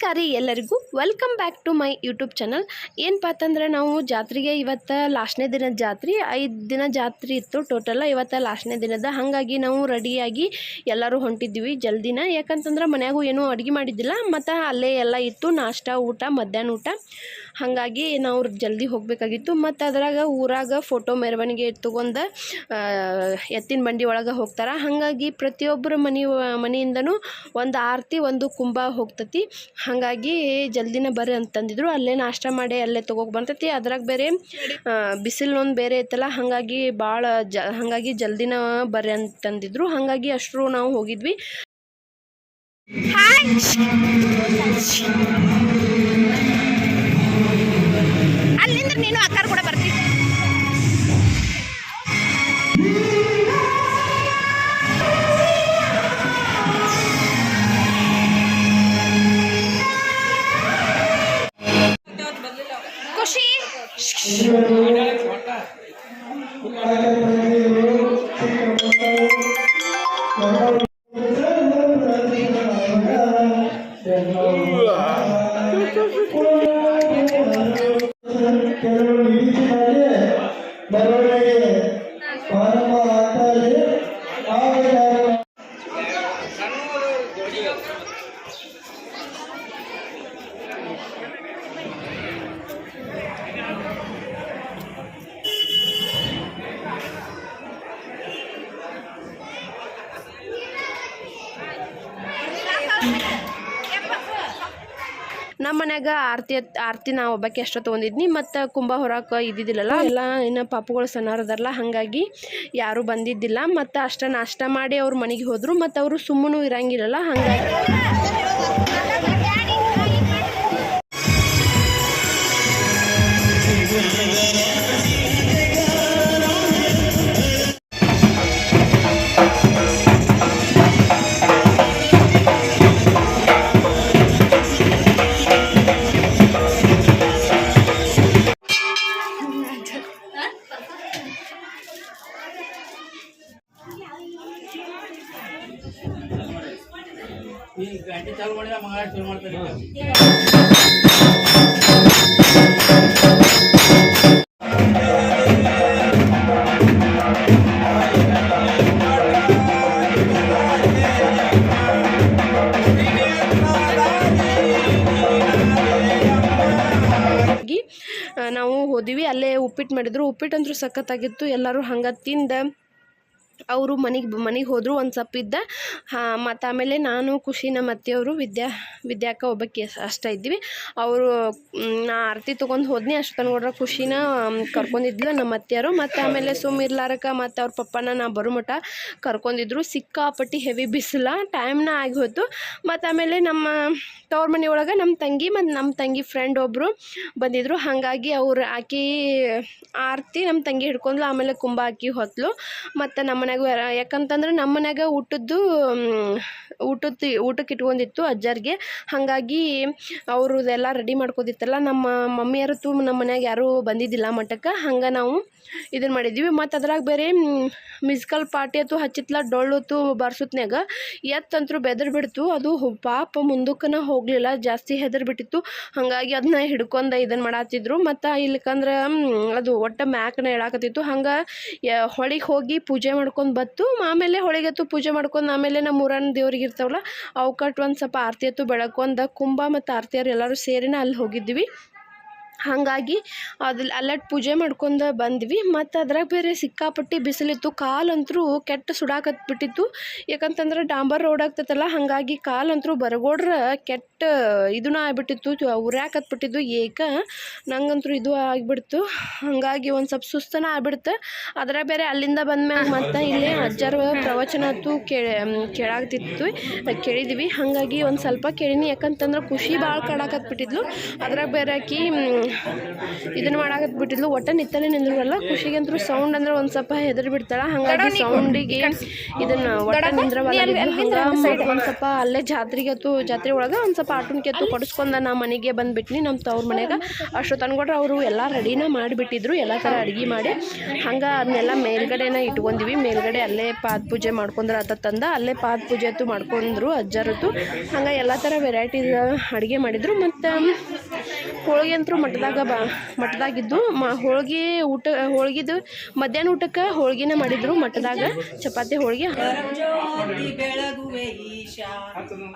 ನಮಸ್ಕಾರ ಎಲ್ಲರಿಗೂ welcome back to my YouTube channel. ಏನಪ್ಪ ಅಂತಂದ್ರೆ ನಾವು ಜಾತ್ರೆಗೆ ಇವತ್ತು ಲಾಸ್ಟ್ನೇ ದಿನದ ಜಾತ್ರೆ, 5 ದಿನ ಜಾತ್ರೆ ಇತ್ತು ಟೋಟಲ್. ಇವತ್ತು ಲಾಸ್ಟ್ನೇ ದಿನದ, ಹಾಗಾಗಿ ನಾವು ರೆಡಿಯಾಗಿ ಎಲ್ಲರೂ ಹೊಂಟಿದ್ವಿ ಜಲ್ದಿನ. ಯಾಕಂತಂದ್ರೆ ಮನ್ಯಾಗೂ ಏನೂ ಅಡುಗೆ ಮಾಡಿದ್ದಿಲ್ಲ, ಮತ್ತು ಅಲ್ಲೇ ಎಲ್ಲ ಇತ್ತು ನಾಷ್ಟ ಊಟ ಮಧ್ಯಾಹ್ನ ಊಟ. ಹಾಗಾಗಿ ನಾವು ಜಲ್ದಿ ಹೋಗಬೇಕಾಗಿತ್ತು. ಮತ್ತು ಅದ್ರಾಗ ಊರಾಗ ಫೋಟೋ ಮೆರವಣಿಗೆ ತೊಗೊಂಡು ಎತ್ತಿನ ಬಂಡಿ ಒಳಗೆ ಹೋಗ್ತಾರೆ. ಹಾಗಾಗಿ ಪ್ರತಿಯೊಬ್ಬರ ಮನೆಯಿಂದನೂ ಒಂದು ಆರತಿ ಒಂದು ಕುಂಭ ಹೋಗ್ತತಿ. ಹಾಗಾಗಿ ಜಲ್ದಿನ ಬರ್ರಿ ಅಂತಂದಿದ್ರು. ಅಲ್ಲೇ ನಾಷ್ಟ ಮಾಡಿ ಅಲ್ಲೇ ತೊಗೋಕೆ ಬರ್ತೈತಿ. ಅದ್ರಾಗ ಬೇರೆ ಬಿಸಿಲೊಂದು ಬೇರೆ ಐತಲ್ಲ, ಹಾಗಾಗಿ ಹಾಗಾಗಿ ಜಲ್ದಿನ ಬರ್ರಿ ಅಂತಂದಿದ್ರು. ಹಾಗಾಗಿ ಅಷ್ಟರು ನಾವು ಹೋಗಿದ್ವಿ. ಅಲ್ಲಿಂದ ನೀನು ಅಕ್ಕಾರ ಕೂಡ ಬರ್ತೀವಿ. ಖುಷಿ ನಮ್ಮ ಮನ್ಯಾಗ ಆರತಿ ನಾ ಒಬ್ಬಕ್ಕೆ ಅಷ್ಟು ತೊಗೊಂಡಿದ್ನಿ. ಮತ್ತು ಕುಂಭ ಹೊರಕ್ಕೆ ಇದ್ದಿದ್ದಿಲ್ಲಲ್ಲ, ಎಲ್ಲ ಇನ್ನು ಪಾಪುಗಳು ಸಣ್ಣವ್ರದಾರಲ್ಲ, ಹಾಗಾಗಿ ಯಾರೂ ಬಂದಿದ್ದಿಲ್ಲ. ಮತ್ತು ಅಷ್ಟ ನಾಷ್ಟ ಮಾಡಿ ಅವ್ರ ಮನೆಗೆ ಹೋದರು. ಮತ್ತು ಅವರು ಸುಮ್ಮನೂ ಇರಂಗಿಲ್ಲಲ್ಲ, ಹಾಗಾಗಿ ಗಂಟೆ ಚಾಲು ಮಾಡಿದ್ರೆ ಮಂಗಳ ಶುರು ಮಾಡ್ತಾರೆ. ನಾವು ಹೋದ್ವಿ. ಅಲ್ಲೇ ಉಪ್ಪಿಟ್ಟು ಮಾಡಿದ್ರು. ಉಪ್ಪಿಟ್ಟು ಅಂದ್ರೂ ಸಖತ್ತಾಗಿತ್ತು. ಎಲ್ಲರೂ ಹಂಗೆ ತಿಂದ ಅವರು ಮನೆಗೆ ಹೋದರು ಒಂದು ಸ್ವಲ್ಪ ಇದ್ದ. ಮತ್ತು ಆಮೇಲೆ ನಾನು ಖುಷಿ ನಮ್ಮ ಅತ್ತೆಯವರು ವಿದ್ಯಾಕ ಒಬ್ಬಕ್ಕೆ ಅಷ್ಟ ಇದ್ವಿ. ಅವರು ನಾ ಆರತಿ ತೊಗೊಂಡು ಹೋದ್ನಿ. ಅಷ್ಟು ತನಕ ಖುಷಿನ ಕರ್ಕೊಂಡಿದ್ದಿಲ್ಲ ನಮ್ಮ ಅತ್ತೆಯರು. ಮತ್ತು ಆಮೇಲೆ ಸುಮ್ಮಿರ್ಲಾರಕ್ಕೆ ಮತ್ತು ಅವ್ರ ಪಪ್ಪನ ನಾ ಬರೋ ಮಟ್ಟ ಕರ್ಕೊಂಡಿದ್ರು. ಸಿಕ್ಕಾಪಟ್ಟಿ ಹೆವಿ ಬಿಸಿಲ, ಟೈಮ್ನ ಆಗಿ ಹೋಯ್ತು. ಮತ್ತು ಆಮೇಲೆ ನಮ್ಮ ತವ್ರ ಮನೆ ಒಳಗೆ ನಮ್ಮ ತಂಗಿ ಮತ್ತು ನಮ್ಮ ತಂಗಿ ಫ್ರೆಂಡ್ ಒಬ್ಬರು ಬಂದಿದ್ದರು. ಹಾಗಾಗಿ ಆಕಿ ಆರತಿ ನಮ್ಮ ತಂಗಿ ಹಿಡ್ಕೊಂಡ್ಲು. ಆಮೇಲೆ ಕುಂಭ ಆಕಿ ಹೊತ್ತಲು. ಮತ್ತು ನಮ್ಮ ಮನ್ಯಾಗ ಯಾಕಂತಂದ್ರೆ ನಮ್ಮ ಮನ್ಯಾಗ ಊಟಕ್ಕೆ ಇಟ್ಕೊಂಡಿತ್ತು ಅಜ್ಜರಿಗೆ. ಹಾಗಾಗಿ ಅವ್ರದ್ದೆಲ್ಲ ರೆಡಿ ಮಾಡ್ಕೋದಿತ್ತಲ್ಲ. ನಮ್ಮ ಮಮ್ಮಿಯರು ನಮ್ಮ ಮನ್ಯಾಗ ಯಾರೂ ಬಂದಿದ್ದಿಲ್ಲ ಮಠಕ್ಕೆ. ಹಂಗೆ ನಾವು ಇದನ್ನು ಮಾಡಿದ್ವಿ. ಮತ್ತು ಅದ್ರಾಗ ಬೇರೆ ಮ್ಯೂಸಿಕಲ್ ಪಾರ್ಟಿ ಅಂತೂ ಹಚ್ಚಿತ್ಲ, ಡೊಳ್ಳುತ್ತು ಬಾರ್ಸುತ್ನ್ಯಾಗ ಎತ್ತಂತರೂ ಬೆದರ್ ಬಿಡ್ತು. ಅದು ಪಾಪ ಮುಂದಕ್ಕನ ಹೋಗಲಿಲ್ಲ, ಜಾಸ್ತಿ ಹೆದರ್ ಬಿಟ್ಟಿತ್ತು. ಹಾಗಾಗಿ ಅದನ್ನ ಹಿಡ್ಕೊಂಡು ಇದನ್ನು ಮಾಡತ್ತಿದ್ರು. ಮತ್ತು ಇಲ್ಲಿಕಂದ್ರೆ ಅದು ಒಟ್ಟು ಮ್ಯಾಕ್ನ ಹೇಳಾಕತ್ತಿತ್ತು. ಹಂಗೆ ಹೊಳಿಗೆ ಹೋಗಿ ಪೂಜೆ ಮಾಡ್ಕೊಂಡು ಬತ್ತು. ಆಮೇಲೆ ಹೊಳಿಗೆತ್ತು ಪೂಜೆ ಮಾಡ್ಕೊಂಡು ಆಮೇಲೆ ನಮ್ಮ ಊರನ್ನ ದೇವ್ರಿಗೆ ಇರ್ತಾವಲ್ಲ ಅವಕಟ್ಟು ಒಂದು ಸ್ವಲ್ಪ ಆರತಿ ಎತ್ತು ಬೆಳಕೊಂಡ ಕುಂಭ ಮತ್ತು ಆರತಿಯರು ಎಲ್ಲರೂ ಸೇರಿನ ಅಲ್ಲಿ ಹೋಗಿದ್ವಿ. ಹಾಗಾಗಿ ಅಲ್ಲಟ್ಟು ಪೂಜೆ ಮಾಡ್ಕೊಂಡು ಬಂದ್ವಿ. ಮತ್ತು ಅದ್ರಾಗ ಬೇರೆ ಸಿಕ್ಕಾಪಟ್ಟಿ ಬಿಸಿಲಿತ್ತು. ಕಾಲಂತರೂ ಕೆಟ್ಟ ಸುಡಾಕತ್ಬಿಟ್ಟಿತ್ತು. ಯಾಕಂತಂದ್ರೆ ಡಾಂಬರ್ ರೋಡ್ ಆಗ್ತೈತಲ್ಲ, ಹಾಗಾಗಿ ಕಾಲಂತರೂ ಬರಗೋಡ್ರ ಕೆಟ್ಟ ಇದನ್ನ ಆಗ್ಬಿಟ್ಟಿತ್ತು, ಉರ್ಯಾಕತ್ಬಿಟ್ಟಿದ್ದು. ನಂಗಂತರೂ ಇದು ಆಗಿಬಿಡ್ತು. ಹಾಗಾಗಿ ಒಂದು ಸ್ವಲ್ಪ ಸುಸ್ತನ ಆಗ್ಬಿಡ್ತು. ಅದ್ರಾಗ ಬೇರೆ ಅಲ್ಲಿಂದ ಬಂದ್ಮ್ಯಾಗ ಮತ್ತು ಇಲ್ಲೇ ಅಜ್ಜರ ಪ್ರವಚನ ಅಂತೂ ಕೇಳಿದ್ವಿ. ಹಾಗಾಗಿ ಒಂದು ಸ್ವಲ್ಪ ಕೇಳೀನಿ. ಯಾಕಂತಂದ್ರೆ ಖುಷಿ ಭಾಳ ಕಾಡಾಕತ್ಬಿಟ್ಟಿದ್ಲು. ಅದ್ರಾಗ ಬೇರೆ ಆಕಿ ಇದನ್ನು ಮಾಡಾಕತ್ ಬಿಟ್ಟಿದ್ಲು. ಒಟ್ಟ ನಿತ್ತಲೆ ನಿಂದ್ರಲ್ಲ. ಖುಷಿಗಂತೂ ಸೌಂಡ್ ಅಂದ್ರೆ ಒಂದು ಸ್ವಲ್ಪ ಹೆದರಿ ಬಿಡ್ತಾಳೆ. ಹಾಗಾಗಿ ಸೌಂಡಿಗೆ ಇದನ್ನು ಒಟ್ಟ ನಿಂದ್ರವಲ್ಲ. ಹಂಗೆ ಒಂದು ಸ್ವಲ್ಪ ಅಲ್ಲೇ ಜಾತ್ರೆ ಒಳಗೆ ಒಂದು ಸ್ವಲ್ಪ ಆಟನ್ಕೆತ್ತು ಕೊಡಿಸ್ಕೊಂಡ ನಾ ಮನೆಗೆ ಬಂದುಬಿಟ್ನಿ ನಮ್ಮ ತವ್ರ ಮನೆಗೆ. ಅಷ್ಟು ತಂದ್ಕೊಟ್ರೆ ಅವರು ಎಲ್ಲ ರೆಡಿನ ಮಾಡಿಬಿಟ್ಟಿದ್ರು, ಎಲ್ಲ ಥರ ಅಡುಗೆ ಮಾಡಿ. ಹಂಗೆ ಅದನ್ನೆಲ್ಲ ಮೇಲ್ಗಡೆನ ಇಟ್ಕೊಂಡ್ವಿ. ಮೇಲ್ಗಡೆ ಅಲ್ಲೇ ಪಾದ ಪೂಜೆ ಮಾಡ್ಕೊಂಡ್ರೆ ಆತಂದ ಅಲ್ಲೇ ಪಾದ ಪೂಜೆ ಅಂತೂ ಮಾಡ್ಕೊಂಡ್ರು ಅಜ್ಜರತ್ತು. ಹಂಗೆ ಎಲ್ಲ ಥರ ವೆರೈಟಿ ಅಡುಗೆ ಮಾಡಿದರು. ಮತ್ತು ಹೋಳಿಗೆ ಅಂತೂ ಮಠದಾಗಿದ್ದು ಹೋಳಿಗೆದು ಮಧ್ಯಾಹ್ನ ಊಟಕ್ಕೆ ಹೋಳಿಗೆನೇ ಮಾಡಿದ್ರು ಮಠದಾಗ, ಚಪಾತಿ ಹೋಳಿಗೆ. ಬೆಳಗುವೆ ಈಶಾ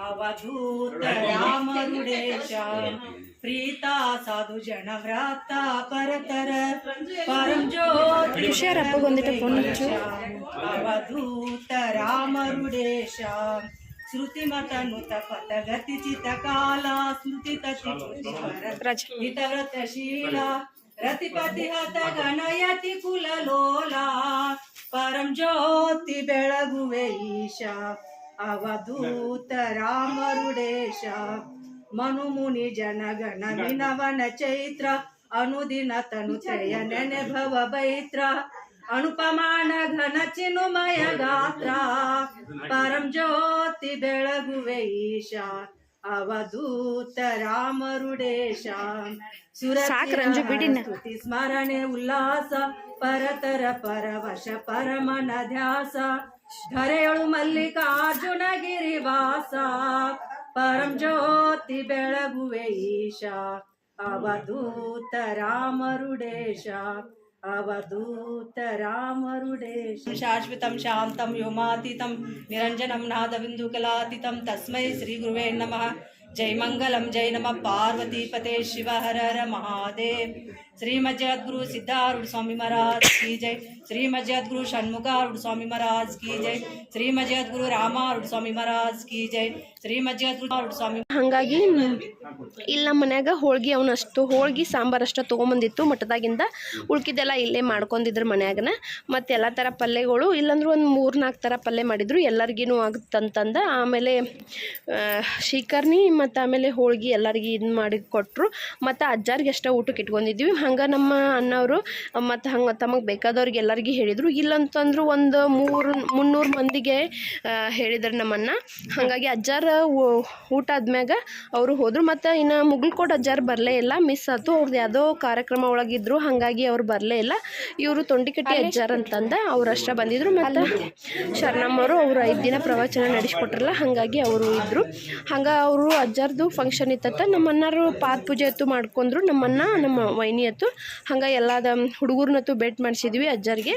ಅವಧೂತ ರಾಮರುಡೇಶ ಪ್ರೀತ ಸಾಧು ಜನ ವ್ರಾತ ಪರತರ ಪರಂ ಜ್ಯೋತಿ ಅವಧೂತ ರಾಮರುಡೇಶ ಶ್ರುತಿಮತನುತ ಪಥಗತಿ ಚಿತ ಕಾಲ ಸ್ಮೃತಿ ತತಿವ್ರತಶೀಲ ರತಿಪತಿ ಹತ ಗಣಯತಿ ಕುಲಲೋಲ ಪರಂ ಜ್ಯೋತಿ ಬೆಳಗುವೆ ಈಶಾ ಅವಧೂತ ರಾಮರುಡೇಶ ಮನುಮುನಿ ಜನಗಣ ವಿನವನ ಚೈತ್ರ ಅನುದಿನ ತನುತ್ರಯ ನೆನೆ ಭವ ಬೈತ್ರ ಅನುಪಮಾನ ಘನ ಚಿನುಮಯ ಗಾತ್ರ ಪರಂ ಜ್ಯೋತಿ ಬೆಳಗುವೆ ಈಶಾ ಅವಧೂತ ರಾಮರುಡೇಶ ಸ್ತುತಿ ಸ್ಮರಣೆ ಉಲ್ಲಾಸ ಪರತರ ಪರವಶ ಪರಮನ ಧ್ಯಾಸ ಧರೆಯಳು ಮಲ್ಲಿಕಾರ್ಜುನ ಗಿರಿವಾಸ ಪರಂ ಜ್ಯೋತಿ ಬೆಳಗುವೆ ಈಶಾ ಅವಧೂತ ರಾಮರುಡೇಶ ಅವಧೂತ ರಾಮರುಡೇಶ ಶಾಶ್ವತಂ ಶಾಂತಂ ವ್ಯೋಮಾತೀತಂ ನಿರಂಜನಂ ನಾದಬಿಂದುಕಲಾತೀತಂ ತಸ್ಮೈ ಶ್ರೀ ಗುರುವೇ ನಮಃ. जय मंगलम जय नमः पार्वती पते शिव हर हर महादेव. श्रीमद जगद्गुरु सिद्धारूढ़ स्वामी महाराज की जय. श्रीमद जगद्गुरु षण्मुखारूढ़ स्वामी महाराज की जय. श्रीमद जगद्गुरु रामारूढ़ स्वामी महाराज की जय. श्रीमद जगद्गुರು ಸ್ವಾಮಿ. ಹಾಗಾಗಿ ಇಲ್ಲಿ ನಮ್ಮ ಮನ್ಯಾಗ ಹೋಳ್ಗೆ ಸಾಂಬಾರು ಅಷ್ಟು ತೊಗೊಂಬಂದಿತ್ತು ಮಠದಾಗಿಂದ. ಉಳ್ಕಿದ್ದೆಲ್ಲ ಇಲ್ಲೇ ಮಾಡ್ಕೊಂಡಿದ್ರು ಮನ್ಯಾಗನ. ಮತ್ತು ಎಲ್ಲ ಥರ ಪಲ್ಯಗಳು ಇಲ್ಲಾಂದ್ರೆ ಒಂದು 3-4 ಥರ ಪಲ್ಯ ಮಾಡಿದ್ರು, ಎಲ್ಲರಿಗೂ ಆಗುತ್ತಂತಂದ. ಆಮೇಲೆ ಶೀಕರ್ಣಿ ಮತ್ತು ಆಮೇಲೆ ಹೋಳ್ಗೆ ಎಲ್ಲರಿಗೂ ಇದನ್ನ ಮಾಡಿ ಕೊಟ್ಟರು. ಮತ್ತು ಅಜ್ಜಾರಿಗೆ ಅಷ್ಟೇ ಊಟಕ್ಕೆ ಇಟ್ಕೊಂಡಿದ್ವಿ. ಹಂಗೆ ನಮ್ಮ ಅಣ್ಣವರು ಮತ್ತು ಹಂಗೆ ತಮಗೆ ಬೇಕಾದವ್ರಿಗೆ ಎಲ್ಲರಿಗೂ ಹೇಳಿದರು. ಇಲ್ಲಂತಂದ್ರು ಒಂದು 300 ಮಂದಿಗೆ ಹೇಳಿದ್ರು ನಮ್ಮನ್ನ. ಹಾಗಾಗಿ ಅಜ್ಜಾರ ಊಟ ಆದ್ಮ್ಯಾಗ ಅವರು ಹೋದರು. ಮತ್ತು ಇನ್ನು ಮುಗಲ್ಕೋಟ್ ಅಜ್ಜಾರು ಬರಲೇ ಇಲ್ಲ, ಮಿಸ್ ಆಯ್ತು. ಅವ್ರದ್ದು ಯಾವುದೋ ಕಾರ್ಯಕ್ರಮ ಒಳಗಿದ್ರು, ಹಾಗಾಗಿ ಅವ್ರು ಬರಲೇ ಇಲ್ಲ. ಇವರು ತೊಂಡಿಕಟ್ಟಿ ಅಜ್ಜಾರ್ ಅಂತಂದ ಅವ್ರು ಅಷ್ಟೇ ಬಂದಿದ್ರು. ಮತ್ತು ಶರಣಮ್ಮವರು ಅವರು 5 ದಿನ ಪ್ರವಚನ ನಡೆಸ್ಕೊಟ್ರಲ್ಲ, ಹಾಗಾಗಿ ಅವರು ಇದ್ದರು. ಹಂಗೆ ಅವರು ಅಜ್ಜಾರ್ದು ಫಂಕ್ಷನ್ ಇತ್ತತ್ತ. ನಮ್ಮ ಅಣ್ಣರು ಪಾದ ಪೂಜೆ ಅತ್ತು ಮಾಡ್ಕೊಂಡ್ರು, ನಮ್ಮನ್ನ ನಮ್ಮ ವೈನಿ ಅತ್ತು. ಹಂಗೆ ಎಲ್ಲದ ಹುಡುಗರ್ನತ್ತು ಭೇಟಿ ಮಾಡಿಸಿದ್ವಿ ಅಜ್ಜಾರಿಗೆ.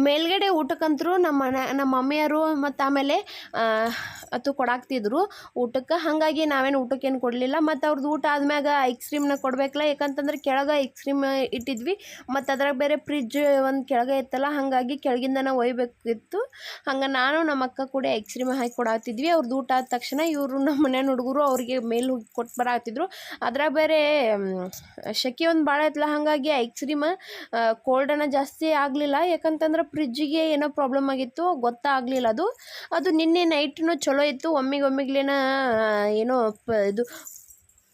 ಮೇಲ್ಗಡೆ ಊಟಕ್ಕಂತರೂ ನಮ್ಮ ಮಮ್ಮಿಯರು ಮತ್ತು ಆಮೇಲೆ ಅದು ಕೊಡಾಕ್ತಿದ್ರು ಊಟಕ್ಕೆ. ಹಾಗಾಗಿ ನಾವೇನು ಊಟಕ್ಕೇನು ಕೊಡಲಿಲ್ಲ. ಮತ್ತು ಅವ್ರದ್ದು ಊಟ ಆದ್ಮ್ಯಾಗ ಐಸ್ಕ್ರೀಮ್ನ ಕೊಡಬೇಕಲ್ಲ, ಯಾಕಂತಂದ್ರೆ ಕೆಳಗೆ ಐಸ್ಕ್ರೀಮ್ ಇಟ್ಟಿದ್ವಿ. ಮತ್ತು ಅದ್ರಾಗ ಬೇರೆ ಫ್ರಿಜ್ ಒಂದು ಕೆಳಗೆ ಇತ್ತಲ್ಲ, ಹಾಗಾಗಿ ಕೆಳಗಿಂದನೇ ಒಯ್ಬೇಕಿತ್ತು. ಹಂಗೆ ನಾನು ನಮ್ಮ ಅಕ್ಕ ಕೂಡ ಐಸ್ಕ್ರೀಮ್ ಹಾಕಿ ಕೊಡಾಕ್ತಿದ್ವಿ. ಅವ್ರದ್ದು ಊಟ ಆದ ತಕ್ಷಣ ಇವರು ನಮ್ಮ ಮನೆಯ ಹುಡುಗರು ಅವ್ರಿಗೆ ಮೇಲೆ ಹೋಗಿ ಕೊಟ್ಟು ಬರಾಕ್ತಿದ್ರು. ಅದ್ರಾಗ ಬೇರೆ ಶೆಕೆ ಒಂದು ಭಾಳ ಐತಲ್ಲ, ಹಾಗಾಗಿ ಐಸ್ಕ್ರೀಮ್ ಕೋಲ್ಡನ ಜಾಸ್ತಿ ಆಗಲಿಲ್ಲ. ಯಾಕಂತಂದ್ರೆ ಫ್ರಿಜ್ಜಿಗೆ ಏನೋ ಪ್ರಾಬ್ಲಮ್ ಆಗಿತ್ತು, ಗೊತ್ತಾಗಲಿಲ್ಲ. ಅದು ನಿನ್ನೆ ನೈಟ್ನು ಚಲೋ ಇತ್ತು. ಒಮ್ಮಿಗ್ಲೇನ ಏನೋ ಇದು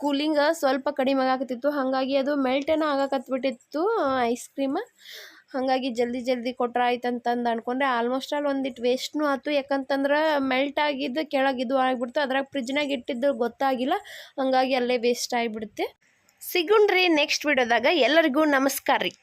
ಕೂಲಿಂಗ್ ಸ್ವಲ್ಪ ಕಡಿಮೆ ಆಗಕತ್ತಿತ್ತು, ಹಾಗಾಗಿ ಅದು ಮೆಲ್ಟೇನೋ ಆಗಕತ್ಬಿಟ್ಟಿತ್ತು ಐಸ್ ಕ್ರೀಮ್. ಹಾಗಾಗಿ ಜಲ್ದಿ ಕೊಟ್ರೆ ಆಯ್ತು ಅಂತಂದು ಅನ್ಕೊಂಡೆ. ಆಲ್ಮೋಸ್ಟ್ ಆಲ್ ಒಂದಿಟ್ಟು ವೇಸ್ಟ್ನೂ ಆಯ್ತು. ಯಾಕಂತಂದ್ರೆ ಮೆಲ್ಟ್ ಆಗಿದ್ದು ಕೆಳಗಿದು ಆಗಿಬಿಡ್ತು. ಅದ್ರಾಗ ಫ್ರಿಜ್ನಾಗ ಇಟ್ಟಿದ್ದು ಗೊತ್ತಾಗಿಲ್ಲ, ಹಾಗಾಗಿ ಅಲ್ಲೇ ವೇಸ್ಟ್ ಆಗಿಬಿಡುತ್ತೆ. ಸಿಗುಣ್ರಿ ನೆಕ್ಸ್ಟ್ ವಿಡಿಯೋದಾಗ. ಎಲ್ಲರಿಗೂ ನಮಸ್ಕಾರ ರೀ.